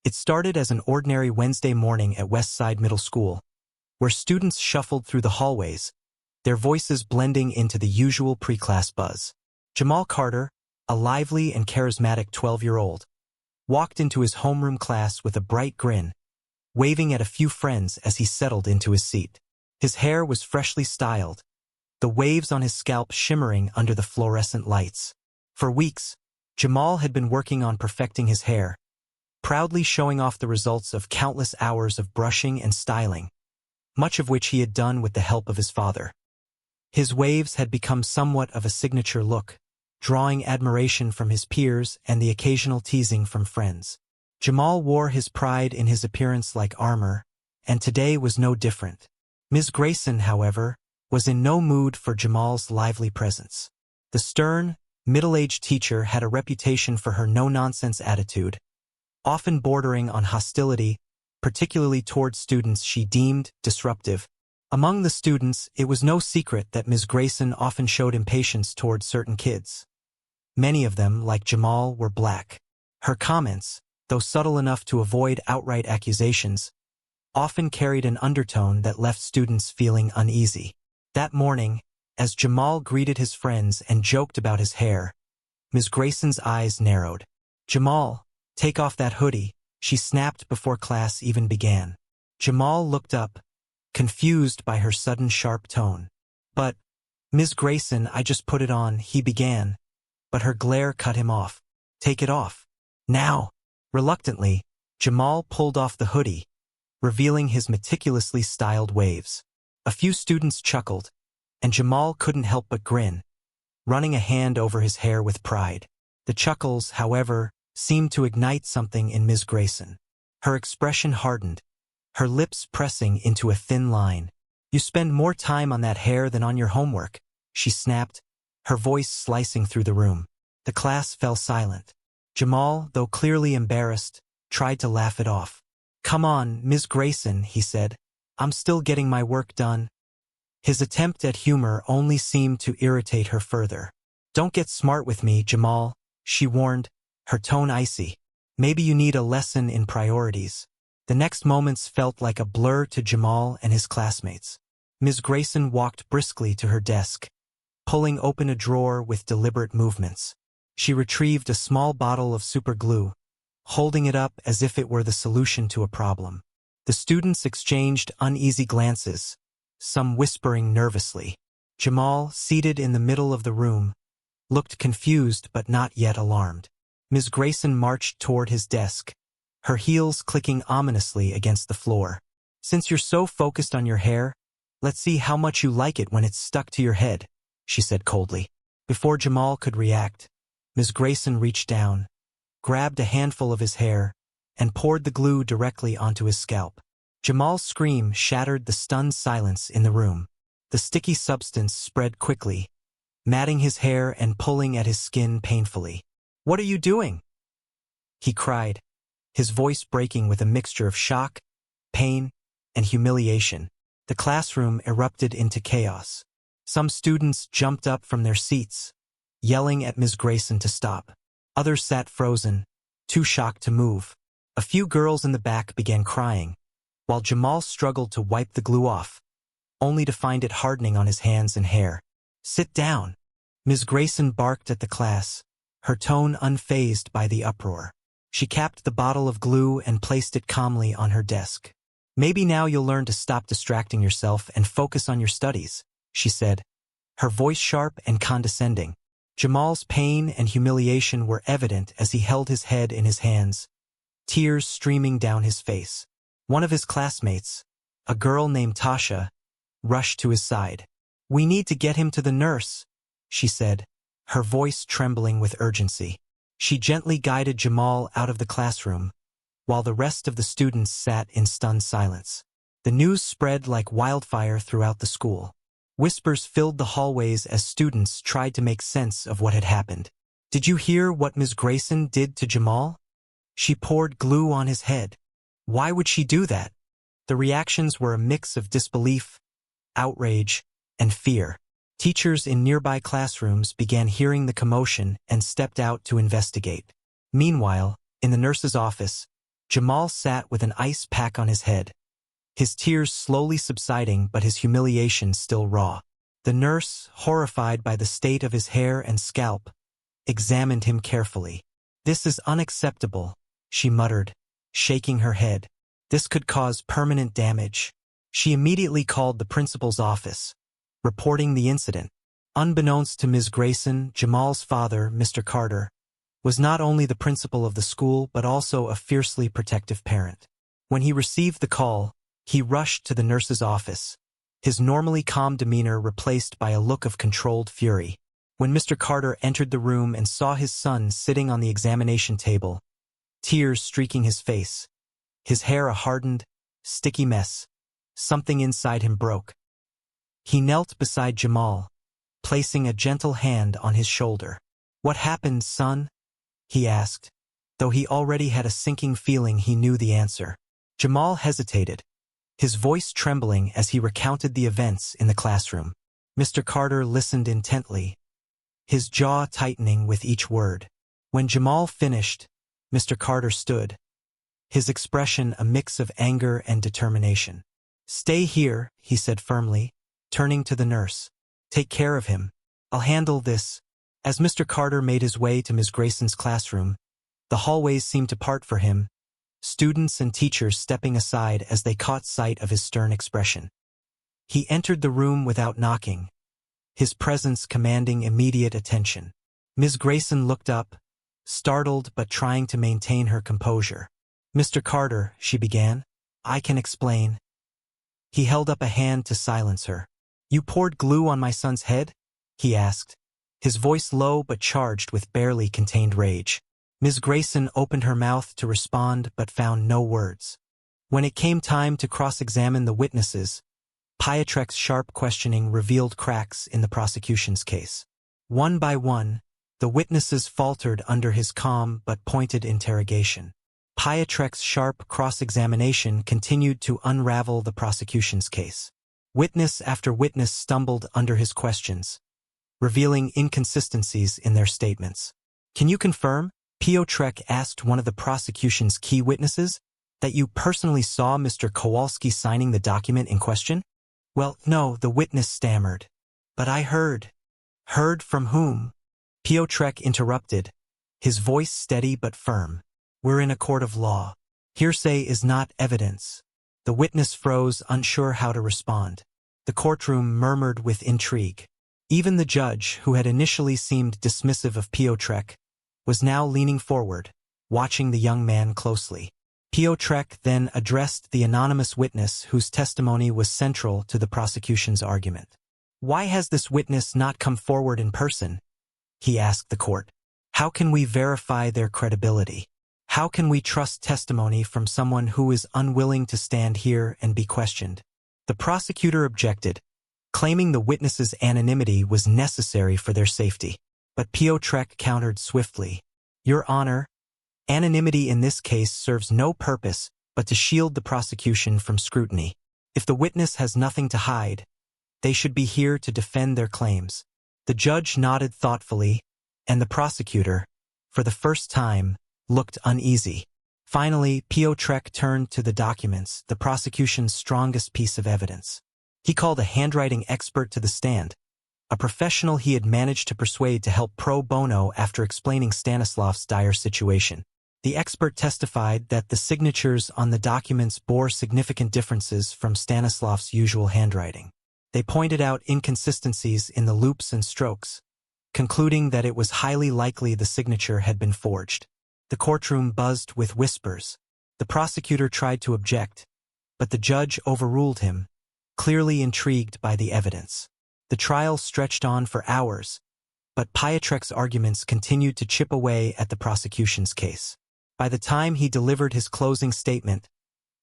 It started as an ordinary Wednesday morning at Westside Middle School, where students shuffled through the hallways, their voices blending into the usual pre-class buzz. Jamal Carter, a lively and charismatic 12-year-old, walked into his homeroom class with a bright grin, waving at a few friends as he settled into his seat. His hair was freshly styled, the waves on his scalp shimmering under the fluorescent lights. For weeks, Jamal had been working on perfecting his hair, proudly showing off the results of countless hours of brushing and styling, much of which he had done with the help of his father. His waves had become somewhat of a signature look, drawing admiration from his peers and the occasional teasing from friends. Jamal wore his pride in his appearance like armor, and today was no different. Ms. Grayson, however, was in no mood for Jamal's lively presence. The stern, middle-aged teacher had a reputation for her no-nonsense attitude, often bordering on hostility, particularly toward students she deemed disruptive. Among the students, it was no secret that Ms. Grayson often showed impatience toward certain kids. Many of them, like Jamal, were black. Her comments, though subtle enough to avoid outright accusations, often carried an undertone that left students feeling uneasy. That morning, as Jamal greeted his friends and joked about his hair, Ms. Grayson's eyes narrowed. "Jamal, take off that hoodie," she snapped before class even began. Jamal looked up, confused by her sudden sharp tone. "But, Ms. Grayson, I just put it on," he began, but her glare cut him off. "Take it off. Now." Reluctantly, Jamal pulled off the hoodie, revealing his meticulously styled waves. A few students chuckled, and Jamal couldn't help but grin, running a hand over his hair with pride. The chuckles, however, seemed to ignite something in Ms. Grayson. Her expression hardened, her lips pressing into a thin line. "You spend more time on that hair than on your homework," she snapped, her voice slicing through the room. The class fell silent. Jamal, though clearly embarrassed, tried to laugh it off. "Come on, Ms. Grayson," he said. "I'm still getting my work done." His attempt at humor only seemed to irritate her further. "Don't get smart with me, Jamal," she warned, her tone icy. "Maybe you need a lesson in priorities." The next moments felt like a blur to Jamal and his classmates. Ms. Grayson walked briskly to her desk, pulling open a drawer with deliberate movements. She retrieved a small bottle of super glue, holding it up as if it were the solution to a problem. The students exchanged uneasy glances, some whispering nervously. Jamal, seated in the middle of the room, looked confused but not yet alarmed. Ms. Grayson marched toward his desk, her heels clicking ominously against the floor. "Since you're so focused on your hair, let's see how much you like it when it's stuck to your head," she said coldly. Before Jamal could react, Ms. Grayson reached down, grabbed a handful of his hair, and poured the glue directly onto his scalp. Jamal's scream shattered the stunned silence in the room. The sticky substance spread quickly, matting his hair and pulling at his skin painfully. "What are you doing?" he cried, his voice breaking with a mixture of shock, pain, and humiliation. The classroom erupted into chaos. Some students jumped up from their seats, yelling at Ms. Grayson to stop. Others sat frozen, too shocked to move. A few girls in the back began crying, while Jamal struggled to wipe the glue off, only to find it hardening on his hands and hair. "Sit down," Ms. Grayson barked at the class, her tone unfazed by the uproar. She capped the bottle of glue and placed it calmly on her desk. "Maybe now you'll learn to stop distracting yourself and focus on your studies," she said, her voice sharp and condescending. Jamal's pain and humiliation were evident as he held his head in his hands, tears streaming down his face. One of his classmates, a girl named Tasha, rushed to his side. "We need to get him to the nurse," she said, her voice trembling with urgency. She gently guided Jamal out of the classroom, while the rest of the students sat in stunned silence. The news spread like wildfire throughout the school. Whispers filled the hallways as students tried to make sense of what had happened. "Did you hear what Ms. Grayson did to Jamal? She poured glue on his head. Why would she do that?" The reactions were a mix of disbelief, outrage, and fear. Teachers in nearby classrooms began hearing the commotion and stepped out to investigate. Meanwhile, in the nurse's office, Jamal sat with an ice pack on his head, his tears slowly subsiding but his humiliation still raw. The nurse, horrified by the state of his hair and scalp, examined him carefully. "This is unacceptable," she muttered, shaking her head. "This could cause permanent damage." She immediately called the principal's office, reporting the incident. Unbeknownst to Ms. Grayson, Jamal's father, Mr. Carter, was not only the principal of the school but also a fiercely protective parent. When he received the call, he rushed to the nurse's office, his normally calm demeanor replaced by a look of controlled fury. When Mr. Carter entered the room and saw his son sitting on the examination table, tears streaking his face, his hair a hardened, sticky mess, something inside him broke. He knelt beside Jamal, placing a gentle hand on his shoulder. "What happened, son?" he asked, though he already had a sinking feeling he knew the answer. Jamal hesitated, his voice trembling as he recounted the events in the classroom. Mr. Carter listened intently, his jaw tightening with each word. When Jamal finished, Mr. Carter stood, his expression a mix of anger and determination. "Stay here," he said firmly, turning to the nurse. "Take care of him. I'll handle this." As Mr. Carter made his way to Ms. Grayson's classroom, the hallways seemed to part for him, students and teachers stepping aside as they caught sight of his stern expression. He entered the room without knocking, his presence commanding immediate attention. Ms. Grayson looked up, startled but trying to maintain her composure. "Mr. Carter," she began, "I can explain." He held up a hand to silence her. "You poured glue on my son's head?" he asked, his voice low but charged with barely contained rage. Ms. Grayson opened her mouth to respond but found no words. When it came time to cross-examine the witnesses, Pietrek's sharp questioning revealed cracks in the prosecution's case. One by one, the witnesses faltered under his calm but pointed interrogation. Pietrek's sharp cross-examination continued to unravel the prosecution's case. Witness after witness stumbled under his questions, revealing inconsistencies in their statements. "Can you confirm," Piotrek asked one of the prosecution's key witnesses, "that you personally saw Mr. Kowalski signing the document in question?" "Well, no," the witness stammered. "But I heard." "Heard from whom?" Piotrek interrupted, his voice steady but firm. "We're in a court of law. Hearsay is not evidence." The witness froze, unsure how to respond. The courtroom murmured with intrigue. Even the judge, who had initially seemed dismissive of Piotrek, was now leaning forward, watching the young man closely. Piotrek then addressed the anonymous witness whose testimony was central to the prosecution's argument. "Why has this witness not come forward in person?" he asked the court. "How can we verify their credibility? How can we trust testimony from someone who is unwilling to stand here and be questioned?" The prosecutor objected, claiming the witness's anonymity was necessary for their safety. But Piotrek countered swiftly. "Your Honor, anonymity in this case serves no purpose but to shield the prosecution from scrutiny. If the witness has nothing to hide, they should be here to defend their claims." The judge nodded thoughtfully, and the prosecutor, for the first time, looked uneasy. Finally, Piotrek turned to the documents, the prosecution's strongest piece of evidence. He called a handwriting expert to the stand, a professional he had managed to persuade to help pro bono after explaining Stanislav's dire situation. The expert testified that the signatures on the documents bore significant differences from Stanislav's usual handwriting. They pointed out inconsistencies in the loops and strokes, concluding that it was highly likely the signature had been forged. The courtroom buzzed with whispers. The prosecutor tried to object, but the judge overruled him, clearly intrigued by the evidence. The trial stretched on for hours, but Pietrek's arguments continued to chip away at the prosecution's case. By the time he delivered his closing statement,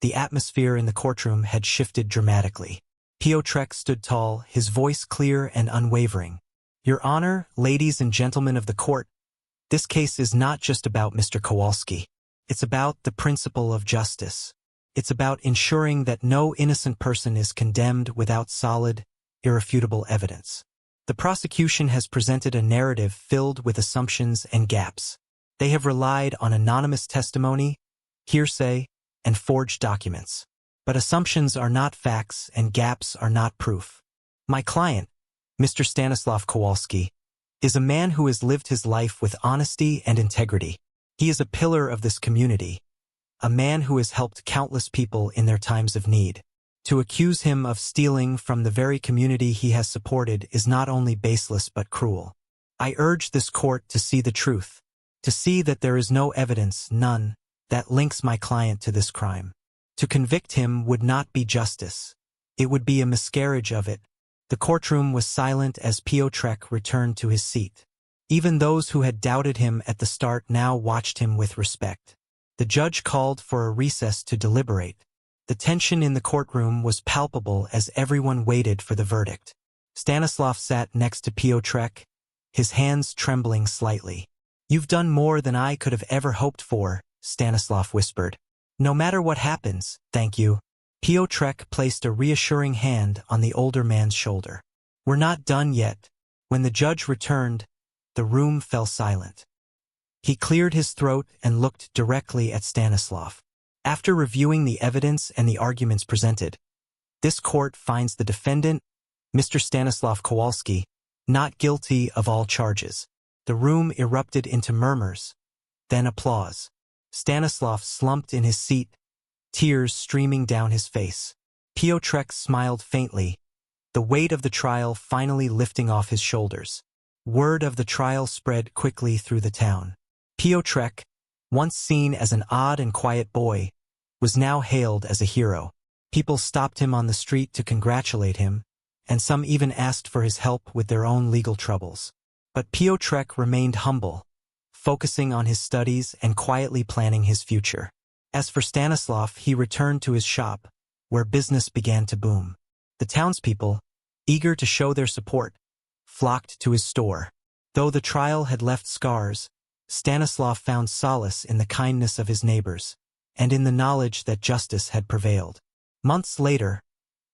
the atmosphere in the courtroom had shifted dramatically. Piotrek stood tall, his voice clear and unwavering. "Your Honor, ladies and gentlemen of the court, this case is not just about Mr. Kowalski. It's about the principle of justice. It's about ensuring that no innocent person is condemned without solid, irrefutable evidence. The prosecution has presented a narrative filled with assumptions and gaps. They have relied on anonymous testimony, hearsay, and forged documents. But assumptions are not facts and gaps are not proof. My client, Mr. Stanislav Kowalski, is a man who has lived his life with honesty and integrity. He is a pillar of this community, a man who has helped countless people in their times of need. To accuse him of stealing from the very community he has supported is not only baseless but cruel. I urge this court to see the truth, to see that there is no evidence, none, that links my client to this crime. To convict him would not be justice. It would be a miscarriage of it. The courtroom was silent as Piotrek returned to his seat. Even those who had doubted him at the start now watched him with respect. The judge called for a recess to deliberate. The tension in the courtroom was palpable as everyone waited for the verdict. Stanislav sat next to Piotrek, his hands trembling slightly. "You've done more than I could have ever hoped for," Stanislav whispered. "No matter what happens, thank you." Piotrek placed a reassuring hand on the older man's shoulder. "We're not done yet." When the judge returned, the room fell silent. He cleared his throat and looked directly at Stanislav. After reviewing the evidence and the arguments presented, this court finds the defendant, Mr. Stanislav Kowalski, not guilty of all charges. The room erupted into murmurs, then applause. Stanislav slumped in his seat, tears streaming down his face. Piotrek smiled faintly, the weight of the trial finally lifting off his shoulders. Word of the trial spread quickly through the town. Piotrek, once seen as an odd and quiet boy, was now hailed as a hero. People stopped him on the street to congratulate him, and some even asked for his help with their own legal troubles. But Piotrek remained humble, focusing on his studies and quietly planning his future. As for Stanislav, he returned to his shop, where business began to boom. The townspeople, eager to show their support, flocked to his store. Though the trial had left scars, Stanislav found solace in the kindness of his neighbors, and in the knowledge that justice had prevailed. Months later,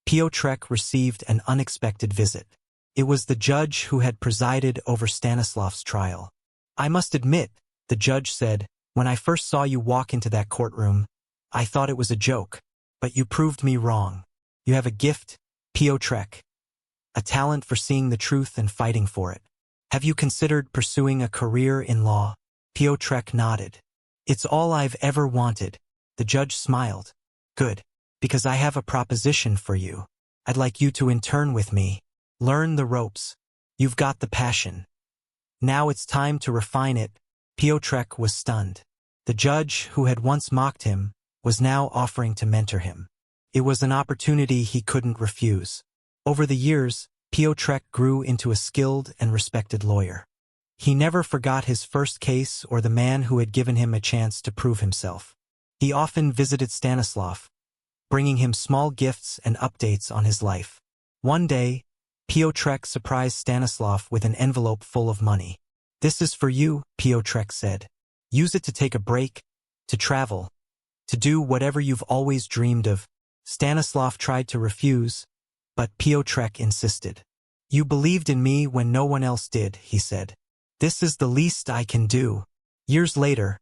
Piotrek received an unexpected visit. It was the judge who had presided over Stanislav's trial. "I must admit," the judge said, "when I first saw you walk into that courtroom, I thought it was a joke, but you proved me wrong. You have a gift, Piotrek, a talent for seeing the truth and fighting for it. Have you considered pursuing a career in law?" Piotrek nodded. "It's all I've ever wanted." The judge smiled. "Good, because I have a proposition for you. I'd like you to intern with me. Learn the ropes. You've got the passion. Now it's time to refine it." Piotrek was stunned. The judge, who had once mocked him, was now offering to mentor him. It was an opportunity he couldn't refuse. Over the years, Piotrek grew into a skilled and respected lawyer. He never forgot his first case or the man who had given him a chance to prove himself. He often visited Stanislav, bringing him small gifts and updates on his life. One day, Piotrek surprised Stanislav with an envelope full of money. "This is for you," Piotrek said. "Use it to take a break, to travel, to do whatever you've always dreamed of." Stanislav tried to refuse, but Piotrek insisted. "You believed in me when no one else did," he said. "This is the least I can do." Years later,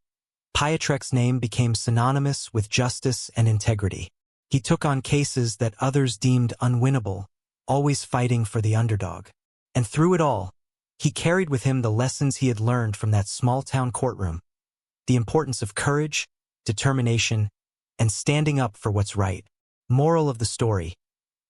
Piotrek's name became synonymous with justice and integrity. He took on cases that others deemed unwinnable, always fighting for the underdog. And through it all, he carried with him the lessons he had learned from that small-town courtroom, the importance of courage, determination, and standing up for what's right. Moral of the story: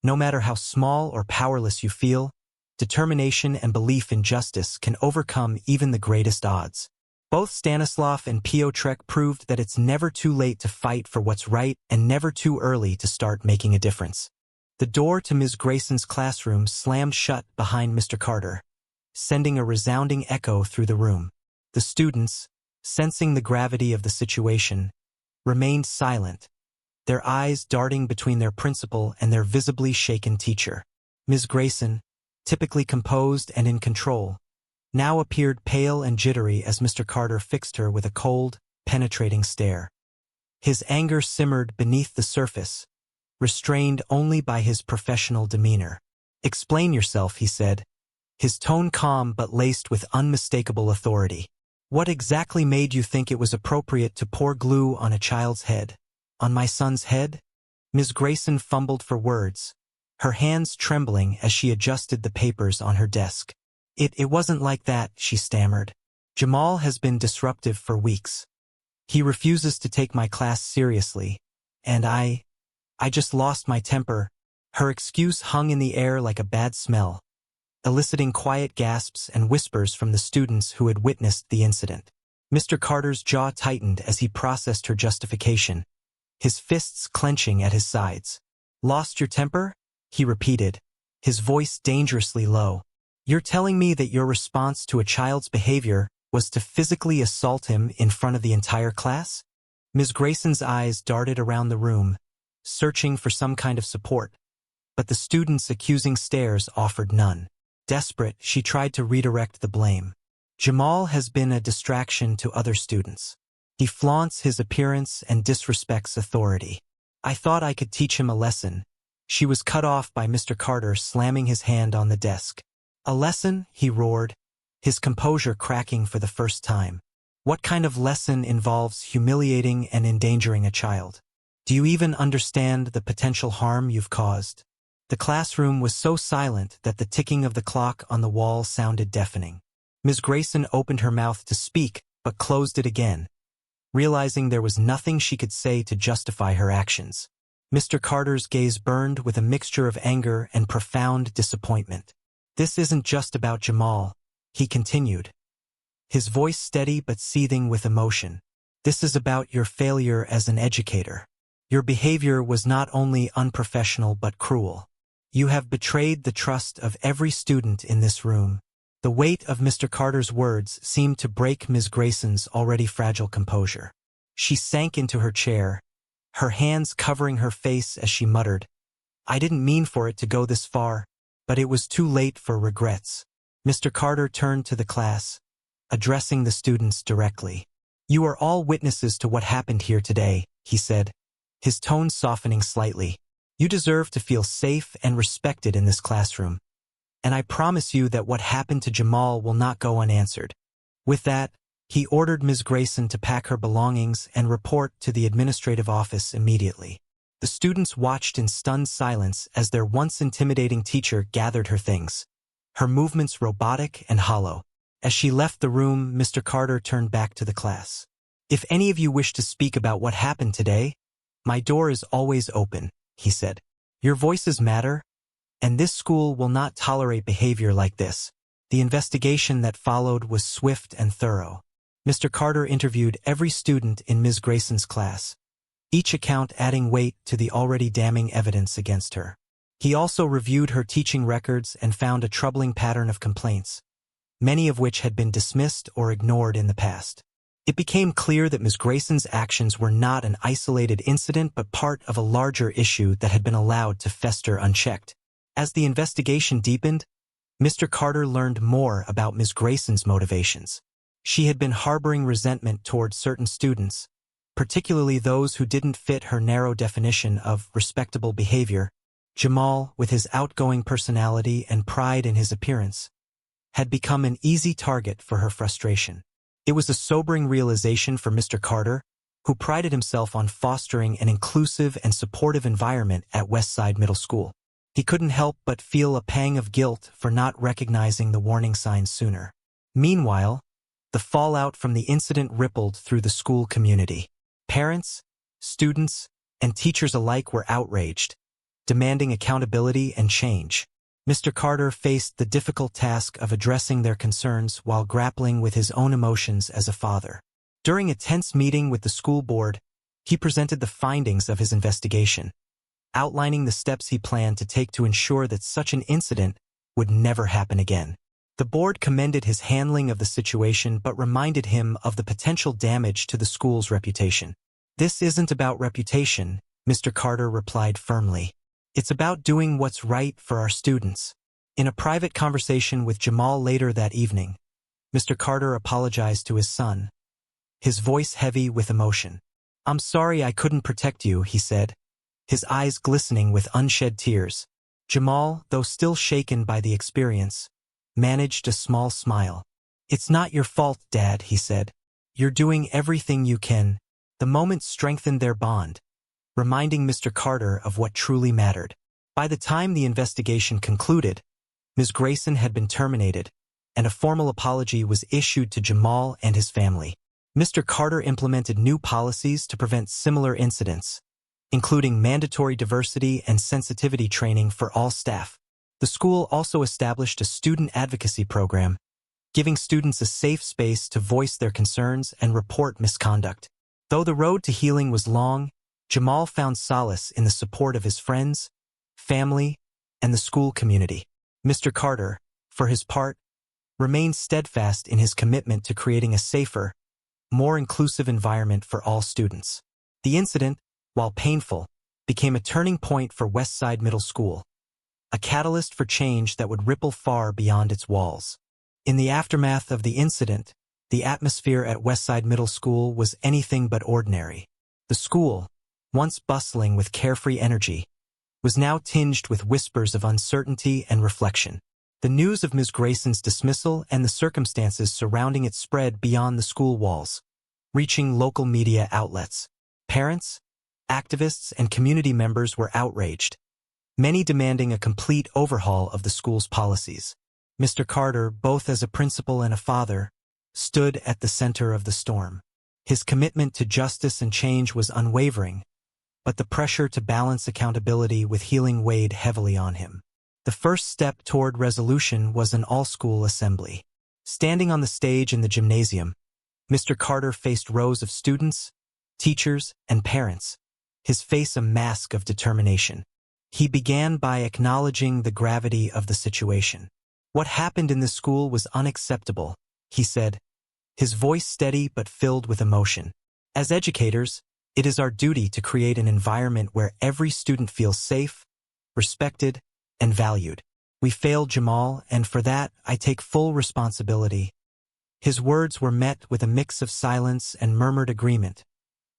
no matter how small or powerless you feel, determination and belief in justice can overcome even the greatest odds. Both Stanislav and Piotrek proved that it's never too late to fight for what's right and never too early to start making a difference. The door to Ms. Grayson's classroom slammed shut behind Mr. Carter, sending a resounding echo through the room. The students, sensing the gravity of the situation, remained silent, their eyes darting between their principal and their visibly shaken teacher. Ms. Grayson, typically composed and in control, now appeared pale and jittery as Mr. Carter fixed her with a cold, penetrating stare. His anger simmered beneath the surface, restrained only by his professional demeanor. "Explain yourself," he said, his tone calm but laced with unmistakable authority. What exactly made you think it was appropriate to pour glue on a child's head? On my son's head? Ms. Grayson fumbled for words, her hands trembling as she adjusted the papers on her desk. It wasn't like that, she stammered. Jamal has been disruptive for weeks. He refuses to take my class seriously, and I just lost my temper. Her excuse hung in the air like a bad smell, eliciting quiet gasps and whispers from the students who had witnessed the incident. Mr. Carter's jaw tightened as he processed her justification, his fists clenching at his sides. Lost your temper? He repeated, his voice dangerously low. You're telling me that your response to a child's behavior was to physically assault him in front of the entire class? Ms. Grayson's eyes darted around the room, searching for some kind of support, but the students' accusing stares offered none. Desperate, she tried to redirect the blame. Jamal has been a distraction to other students. He flaunts his appearance and disrespects authority. I thought I could teach him a lesson. She was cut off by Mr. Carter slamming his hand on the desk. A lesson? He roared, his composure cracking for the first time. What kind of lesson involves humiliating and endangering a child? Do you even understand the potential harm you've caused? The classroom was so silent that the ticking of the clock on the wall sounded deafening. Ms. Grayson opened her mouth to speak, but closed it again, realizing there was nothing she could say to justify her actions. Mr. Carter's gaze burned with a mixture of anger and profound disappointment. This isn't just about Jamal, he continued, his voice steady but seething with emotion. This is about your failure as an educator. Your behavior was not only unprofessional but cruel. You have betrayed the trust of every student in this room. The weight of Mr. Carter's words seemed to break Ms. Grayson's already fragile composure. She sank into her chair, her hands covering her face as she muttered, I didn't mean for it to go this far, but it was too late for regrets. Mr. Carter turned to the class, addressing the students directly. You are all witnesses to what happened here today, he said, his tone softening slightly. You deserve to feel safe and respected in this classroom. And I promise you that what happened to Jamal will not go unanswered. With that, he ordered Ms. Grayson to pack her belongings and report to the administrative office immediately. The students watched in stunned silence as their once intimidating teacher gathered her things, her movements robotic and hollow. As she left the room, Mr. Carter turned back to the class. If any of you wish to speak about what happened today, my door is always open, he said. Your voices matter, and this school will not tolerate behavior like this. The investigation that followed was swift and thorough. Mr. Carter interviewed every student in Ms. Grayson's class, each account adding weight to the already damning evidence against her. He also reviewed her teaching records and found a troubling pattern of complaints, many of which had been dismissed or ignored in the past. It became clear that Ms. Grayson's actions were not an isolated incident but part of a larger issue that had been allowed to fester unchecked. As the investigation deepened, Mr. Carter learned more about Ms. Grayson's motivations. She had been harboring resentment toward certain students, particularly those who didn't fit her narrow definition of respectable behavior. Jamal, with his outgoing personality and pride in his appearance, had become an easy target for her frustration. It was a sobering realization for Mr. Carter, who prided himself on fostering an inclusive and supportive environment at Westside Middle School. He couldn't help but feel a pang of guilt for not recognizing the warning signs sooner. Meanwhile, the fallout from the incident rippled through the school community. Parents, students, and teachers alike were outraged, demanding accountability and change. Mr. Carter faced the difficult task of addressing their concerns while grappling with his own emotions as a father. During a tense meeting with the school board, he presented the findings of his investigation, outlining the steps he planned to take to ensure that such an incident would never happen again. The board commended his handling of the situation but reminded him of the potential damage to the school's reputation. This isn't about reputation, Mr. Carter replied firmly. It's about doing what's right for our students. In a private conversation with Jamal later that evening, Mr. Carter apologized to his son, his voice heavy with emotion. I'm sorry I couldn't protect you, he said, his eyes glistening with unshed tears. Jamal, though still shaken by the experience, managed a small smile. "It's not your fault, Dad," he said. "You're doing everything you can." The moment strengthened their bond, reminding Mr. Carter of what truly mattered. By the time the investigation concluded, Ms. Grayson had been terminated, and a formal apology was issued to Jamal and his family. Mr. Carter implemented new policies to prevent similar incidents, including mandatory diversity and sensitivity training for all staff. The school also established a student advocacy program, giving students a safe space to voice their concerns and report misconduct. Though the road to healing was long, Jamal found solace in the support of his friends, family, and the school community. Mr. Carter, for his part, remained steadfast in his commitment to creating a safer, more inclusive environment for all students. The incident, while painful, became a turning point for Westside Middle School, a catalyst for change that would ripple far beyond its walls. In the aftermath of the incident, the atmosphere at Westside Middle School was anything but ordinary. The school, once bustling with carefree energy, was now tinged with whispers of uncertainty and reflection. The news of Ms. Grayson's dismissal and the circumstances surrounding it spread beyond the school walls, reaching local media outlets. Parents, activists, and community members were outraged, many demanding a complete overhaul of the school's policies. Mr. Carter, both as a principal and a father, stood at the center of the storm. His commitment to justice and change was unwavering, but the pressure to balance accountability with healing weighed heavily on him. The first step toward resolution was an all-school assembly. Standing on the stage in the gymnasium, Mr. Carter faced rows of students, teachers, and parents, his face a mask of determination. He began by acknowledging the gravity of the situation. "What happened in this school was unacceptable," he said, his voice steady but filled with emotion. "As educators, it is our duty to create an environment where every student feels safe, respected, and valued. We failed, Jamal, and for that, I take full responsibility." His words were met with a mix of silence and murmured agreement,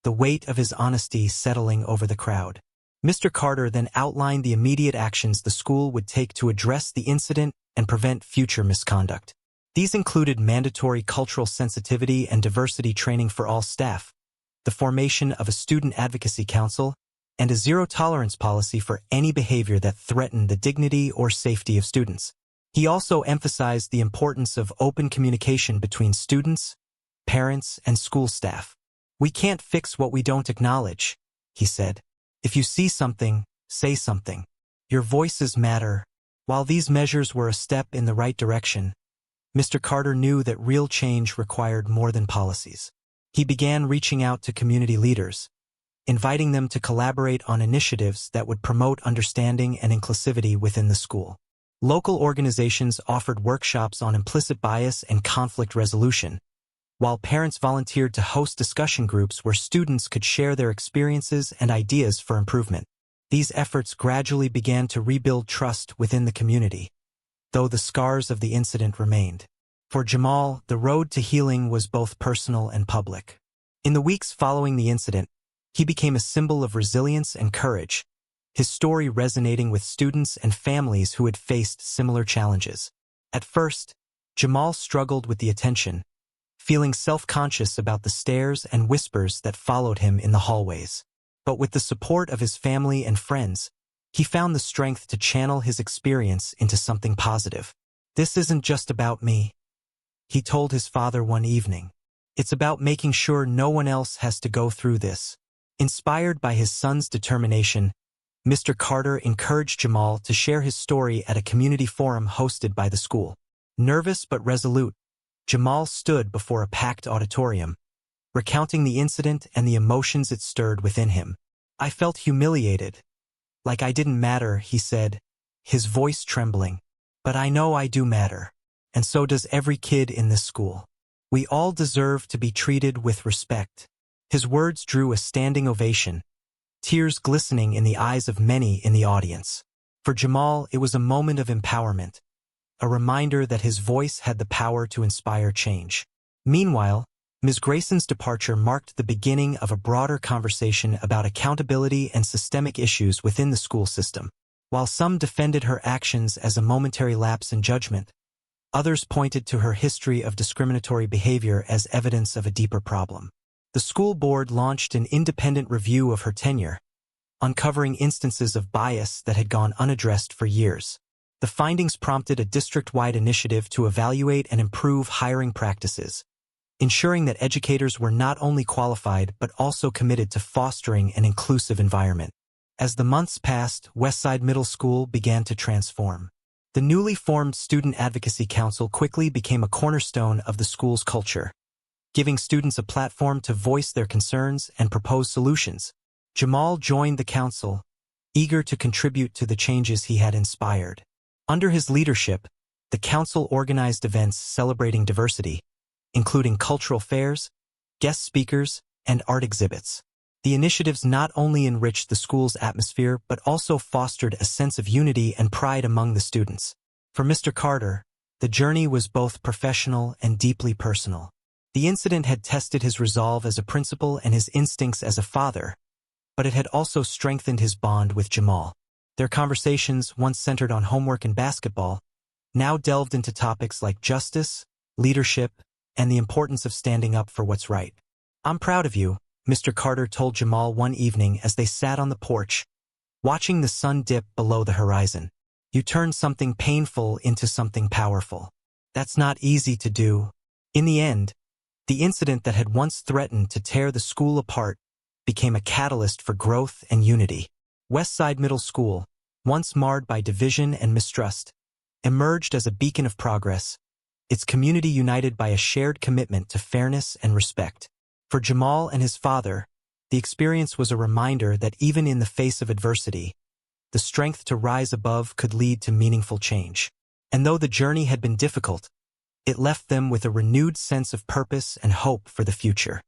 the weight of his honesty settling over the crowd. Mr. Carter then outlined the immediate actions the school would take to address the incident and prevent future misconduct. These included mandatory cultural sensitivity and diversity training for all staff, the formation of a student advocacy council, and a zero-tolerance policy for any behavior that threatened the dignity or safety of students. He also emphasized the importance of open communication between students, parents, and school staff. "We can't fix what we don't acknowledge," he said. "If you see something, say something. Your voices matter." While these measures were a step in the right direction, Mr. Carter knew that real change required more than policies. He began reaching out to community leaders, inviting them to collaborate on initiatives that would promote understanding and inclusivity within the school. Local organizations offered workshops on implicit bias and conflict resolution, while parents volunteered to host discussion groups where students could share their experiences and ideas for improvement. These efforts gradually began to rebuild trust within the community, though the scars of the incident remained. For Jamal, the road to healing was both personal and public. In the weeks following the incident, he became a symbol of resilience and courage, his story resonating with students and families who had faced similar challenges. At first, Jamal struggled with the attention, feeling self-conscious about the stares and whispers that followed him in the hallways. But with the support of his family and friends, he found the strength to channel his experience into something positive. "This isn't just about me," he told his father one evening. "It's about making sure no one else has to go through this." Inspired by his son's determination, Mr. Carter encouraged Jamal to share his story at a community forum hosted by the school. Nervous but resolute, Jamal stood before a packed auditorium, recounting the incident and the emotions it stirred within him. "I felt humiliated, like I didn't matter," he said, his voice trembling. "But I know I do matter, and so does every kid in this school. We all deserve to be treated with respect." His words drew a standing ovation, tears glistening in the eyes of many in the audience. For Jamal, it was a moment of empowerment, a reminder that his voice had the power to inspire change. Meanwhile, Ms. Grayson's departure marked the beginning of a broader conversation about accountability and systemic issues within the school system. While some defended her actions as a momentary lapse in judgment, Others pointed to her history of discriminatory behavior as evidence of a deeper problem. The school board launched an independent review of her tenure, uncovering instances of bias that had gone unaddressed for years. The findings prompted a district-wide initiative to evaluate and improve hiring practices, ensuring that educators were not only qualified but also committed to fostering an inclusive environment. As the months passed, Westside Middle School began to transform. The newly formed Student Advocacy Council quickly became a cornerstone of the school's culture, giving students a platform to voice their concerns and propose solutions. Jamal joined the council, eager to contribute to the changes he had inspired. Under his leadership, the council organized events celebrating diversity, including cultural fairs, guest speakers, and art exhibits. The initiatives not only enriched the school's atmosphere but also fostered a sense of unity and pride among the students. For Mr. Carter, the journey was both professional and deeply personal. The incident had tested his resolve as a principal and his instincts as a father, but it had also strengthened his bond with Jamal. Their conversations, once centered on homework and basketball, now delved into topics like justice, leadership, and the importance of standing up for what's right. "I'm proud of you," Mr. Carter told Jamal one evening as they sat on the porch, watching the sun dip below the horizon. "You turned something painful into something powerful. That's not easy to do." In the end, the incident that had once threatened to tear the school apart became a catalyst for growth and unity. Westside Middle School, once marred by division and mistrust, emerged as a beacon of progress, its community united by a shared commitment to fairness and respect. For Jamal and his father, the experience was a reminder that even in the face of adversity, the strength to rise above could lead to meaningful change. And though the journey had been difficult, it left them with a renewed sense of purpose and hope for the future.